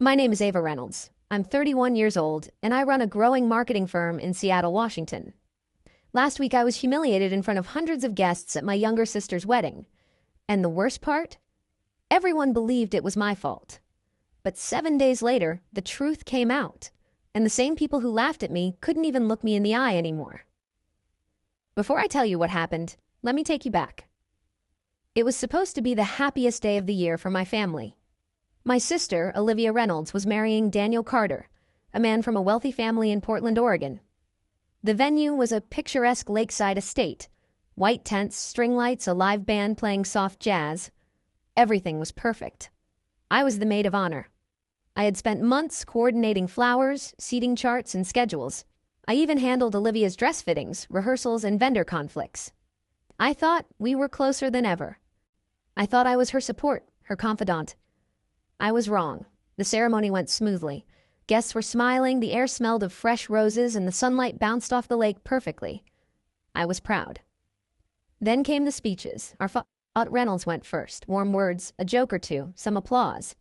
My name is Ava Reynolds. I'm 31 years old, and I run a growing marketing firm in Seattle, Washington. Last week, I was humiliated in front of hundreds of guests at my younger sister's wedding. And the worst part? Everyone believed it was my fault. But 7 days later, the truth came out, and the same people who laughed at me couldn't even look me in the eye anymore. Before I tell you what happened, let me take you back. It was supposed to be the happiest day of the year for my family. My sister, Olivia Reynolds, was marrying Daniel Carter, a man from a wealthy family in Portland, Oregon. The venue was a picturesque lakeside estate. White tents, string lights, a live band playing soft jazz. Everything was perfect. I was the maid of honor. I had spent months coordinating flowers, seating charts, and schedules. I even handled Olivia's dress fittings, rehearsals, and vendor conflicts. I thought we were closer than ever. I thought I was her support, her confidant. I was wrong. The ceremony went smoothly. Guests were smiling, the air smelled of fresh roses, and the sunlight bounced off the lake perfectly. I was proud. Then came the speeches. Our Reynolds went first. Warm words, a joke or two, some applause.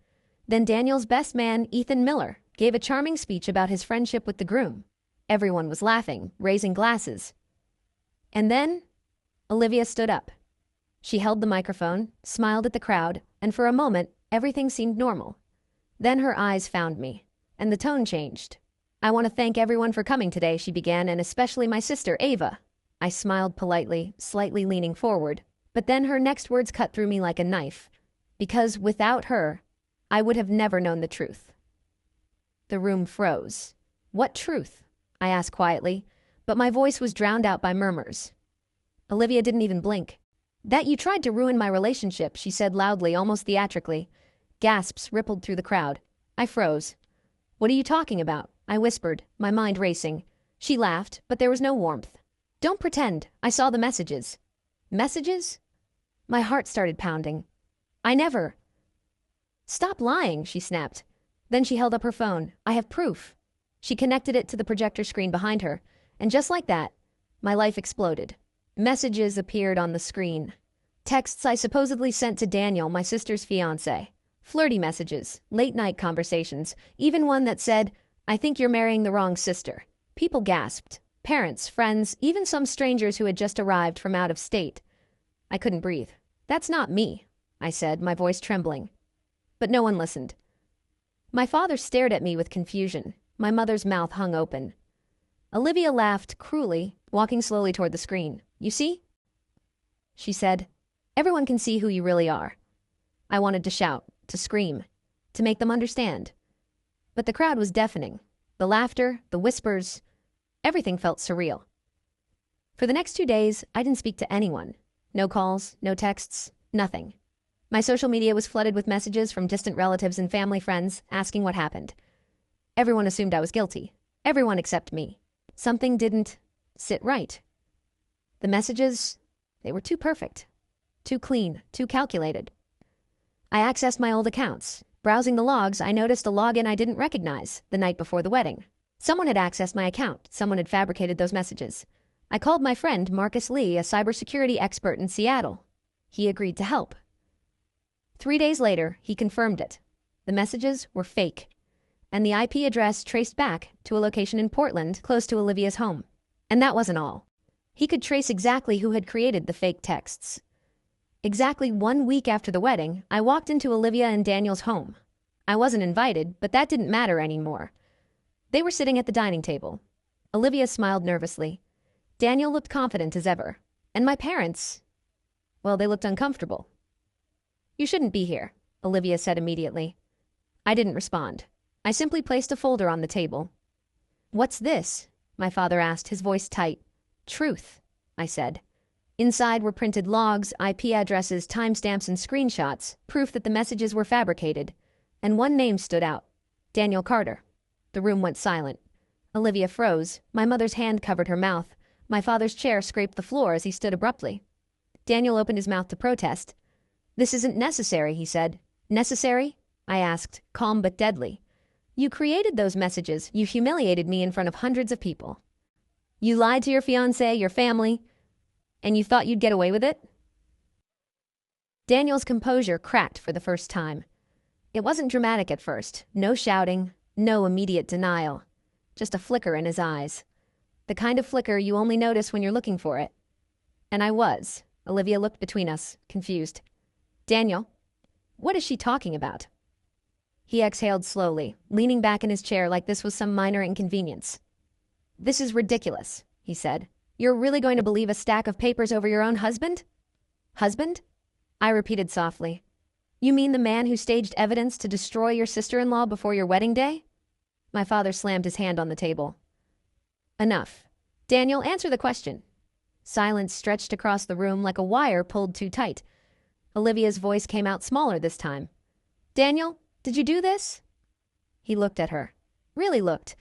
Then Daniel's best man, Ethan Miller, gave a charming speech about his friendship with the groom. Everyone was laughing, raising glasses. And then Olivia stood up. She held the microphone, smiled at the crowd, and for a moment, everything seemed normal. Then her eyes found me, and the tone changed. "I want to thank everyone for coming today," she began, "and especially my sister, Ava." I smiled politely, slightly leaning forward, but then her next words cut through me like a knife, because without her, I would have never known the truth. The room froze. "What truth?" I asked quietly, but my voice was drowned out by murmurs. Olivia didn't even blink. "That you tried to ruin my relationship," she said loudly, almost theatrically. Gasps rippled through the crowd. I froze. "What are you talking about?" I whispered, my mind racing. She laughed, but there was no warmth. "Don't pretend. I saw the messages." "Messages?" My heart started pounding. "I never—" "Stop lying," she snapped. Then she held up her phone. "I have proof." She connected it to the projector screen behind her, and just like that, my life exploded. Messages appeared on the screen. Texts I supposedly sent to Daniel, my sister's fiancé. Flirty messages, late-night conversations, even one that said, "I think you're marrying the wrong sister." People gasped. Parents, friends, even some strangers who had just arrived from out of state. I couldn't breathe. "That's not me," I said, my voice trembling. But no one listened. My father stared at me with confusion. My mother's mouth hung open. Olivia laughed cruelly, walking slowly toward the screen. "You see?" she said. "Everyone can see who you really are." I wanted to shout, to scream, to make them understand. But the crowd was deafening. The laughter, the whispers, everything felt surreal. For the next 2 days, I didn't speak to anyone. No calls, no texts, nothing. My social media was flooded with messages from distant relatives and family friends asking what happened. Everyone assumed I was guilty. Everyone except me. Something didn't sit right. The messages, they were too perfect, too clean, too calculated. I accessed my old accounts. Browsing the logs, I noticed a login I didn't recognize the night before the wedding. Someone had accessed my account. Someone had fabricated those messages. I called my friend Marcus Lee, a cybersecurity expert in Seattle. He agreed to help. 3 days later, he confirmed it. The messages were fake, and the IP address traced back to a location in Portland close to Olivia's home. And that wasn't all. He could trace exactly who had created the fake texts. Exactly 1 week after the wedding, I walked into Olivia and Daniel's home. I wasn't invited, but that didn't matter anymore. They were sitting at the dining table. Olivia smiled nervously. Daniel looked confident as ever. And my parents, well, they looked uncomfortable. "You shouldn't be here," Olivia said immediately. I didn't respond. I simply placed a folder on the table. "What's this?" my father asked, his voice tight. "Truth," I said. Inside were printed logs, IP addresses, timestamps, and screenshots, proof that the messages were fabricated. And one name stood out. Daniel Carter. The room went silent. Olivia froze. My mother's hand covered her mouth. My father's chair scraped the floor as he stood abruptly. Daniel opened his mouth to protest. "This isn't necessary," he said. "Necessary?" I asked, calm but deadly. "You created those messages. You humiliated me in front of hundreds of people. You lied to your fiancé, your family, and you thought you'd get away with it?" Daniel's composure cracked for the first time. It wasn't dramatic at first. No shouting, no immediate denial. Just a flicker in his eyes. The kind of flicker you only notice when you're looking for it. And I was. Olivia looked between us, confused. Daniel, what is she talking about? He exhaled slowly, leaning back in his chair like this was some minor inconvenience. This is ridiculous, he said. You're really going to believe a stack of papers over your own husband? Husband? I repeated softly. You mean the man who staged evidence to destroy your sister-in-law before your wedding day? My father slammed his hand on the table. Enough. Daniel, answer the question. Silence stretched across the room like a wire pulled too tight. Olivia's voice came out smaller this time. Daniel, did you do this? He looked at her. Really looked.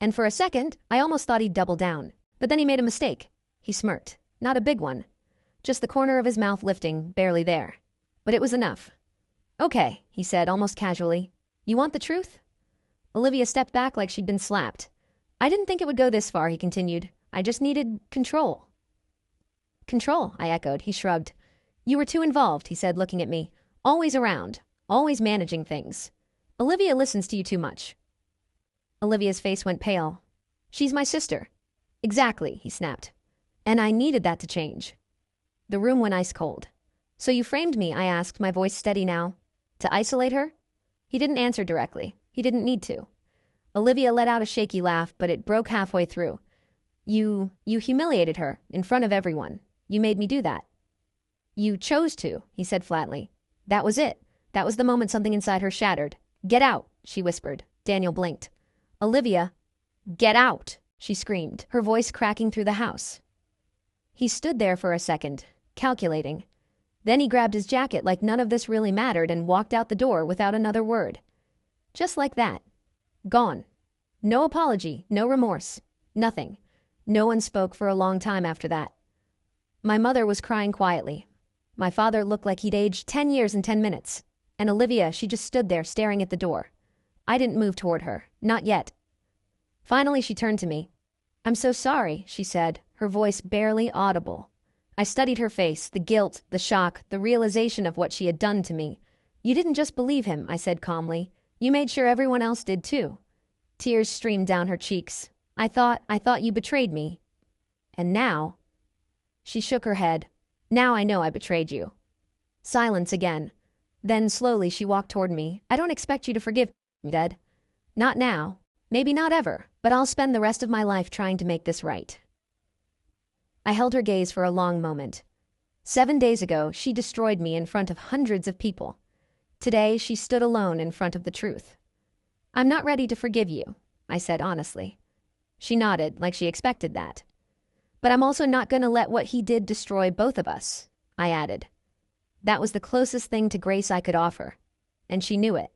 And for a second, I almost thought he'd double down. But then he made a mistake. He smirked. Not a big one. Just the corner of his mouth lifting, barely there. But it was enough. Okay, he said almost casually. You want the truth? Olivia stepped back like she'd been slapped. I didn't think it would go this far, he continued. I just needed control. Control, I echoed. He shrugged. You were too involved, he said, looking at me. Always around. Always managing things. Olivia listens to you too much. Olivia's face went pale. She's my sister. Exactly, he snapped. And I needed that to change. The room went ice cold. So you framed me, I asked, my voice steady now. To isolate her? He didn't answer directly. He didn't need to. Olivia let out a shaky laugh, but it broke halfway through. You humiliated her, in front of everyone. You made me do that. You chose to, he said flatly. That was it. That was the moment something inside her shattered. Get out, she whispered. Daniel blinked. Olivia, get out, she screamed, her voice cracking through the house. He stood there for a second, calculating. Then he grabbed his jacket like none of this really mattered and walked out the door without another word. Just like that. Gone. No apology, no remorse. Nothing. No one spoke for a long time after that. My mother was crying quietly. My father looked like he'd aged 10 years in 10 minutes. And Olivia, she just stood there staring at the door. I didn't move toward her. Not yet. Finally, she turned to me. I'm so sorry, she said, her voice barely audible. I studied her face, the guilt, the shock, the realization of what she had done to me. You didn't just believe him, I said calmly. You made sure everyone else did too. Tears streamed down her cheeks. I thought you betrayed me. And now... She shook her head. Now I know I betrayed you. Silence again. Then slowly she walked toward me. I don't expect you to forgive me, Dad. Not now. Maybe not ever. But I'll spend the rest of my life trying to make this right. I held her gaze for a long moment. 7 days ago, she destroyed me in front of hundreds of people. Today, she stood alone in front of the truth. I'm not ready to forgive you, I said honestly. She nodded, like she expected that. But I'm also not going to let what he did destroy both of us, I added. That was the closest thing to grace I could offer. And she knew it.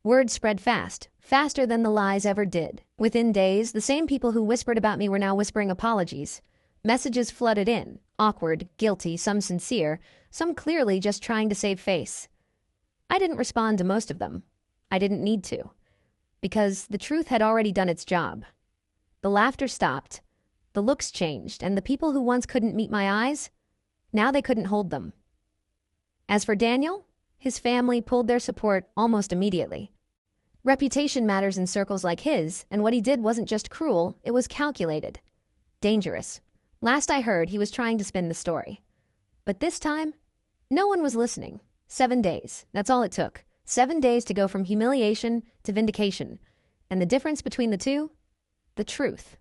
Word spread fast, faster than the lies ever did. Within days, the same people who whispered about me were now whispering apologies. Messages flooded in, awkward, guilty, some sincere, some clearly just trying to save face. I didn't respond to most of them. I didn't need to. Because the truth had already done its job. The laughter stopped, the looks changed, and the people who once couldn't meet my eyes, now they couldn't hold them. As for Daniel, his family pulled their support almost immediately. Reputation matters in circles like his, and what he did wasn't just cruel, it was calculated. Dangerous. Last I heard, he was trying to spin the story. But this time, no one was listening. 7 days, that's all it took. 7 days to go from humiliation to vindication. And the difference between the two? The truth.